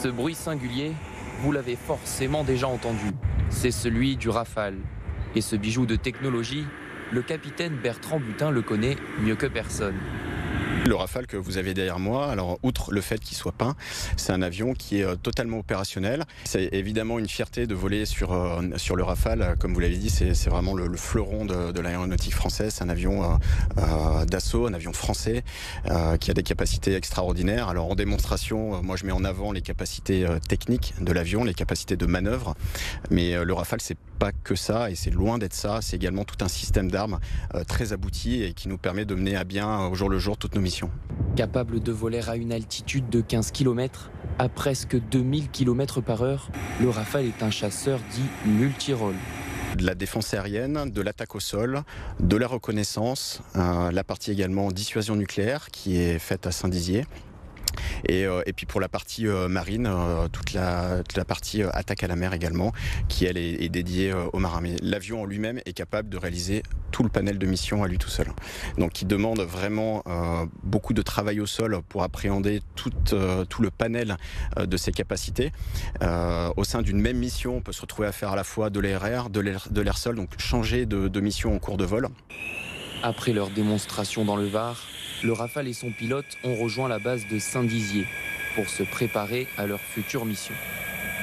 Ce bruit singulier, vous l'avez forcément déjà entendu. C'est celui du Rafale. Et ce bijou de technologie, le capitaine Bertrand Butin le connaît mieux que personne. Le Rafale que vous avez derrière moi, alors outre le fait qu'il soit peint, c'est un avion qui est totalement opérationnel. C'est évidemment une fierté de voler sur le Rafale. Comme vous l'avez dit, c'est vraiment le fleuron de l'aéronautique française. C'est un avion d'assaut, un avion français qui a des capacités extraordinaires. Alors en démonstration, moi je mets en avant les capacités techniques de l'avion, les capacités de manœuvre. Mais le Rafale, c'est pas que ça, et c'est loin d'être ça. C'est également tout un système d'armes très abouti et qui nous permet de mener à bien au jour le jour toutes nos missions. Capable de voler à une altitude de 15 km, à presque 2000 km par heure, le Rafale est un chasseur dit multirôle. De la défense aérienne, de l'attaque au sol, de la reconnaissance, la partie également dissuasion nucléaire qui est faite à Saint-Dizier. Et puis pour la partie marine, toute la partie attaque à la mer également, qui elle est dédiée aux marins. Mais l'avion en lui-même est capable de réaliser tout le panel de mission à lui tout seul. Donc il demande vraiment beaucoup de travail au sol pour appréhender tout le panel de ses capacités. Au sein d'une même mission, on peut se retrouver à faire à la fois de l'ARR, de l'air-sol, donc changer de mission en cours de vol. Après leur démonstration dans le Var, le Rafale et son pilote ont rejoint la base de Saint-Dizier pour se préparer à leur future mission.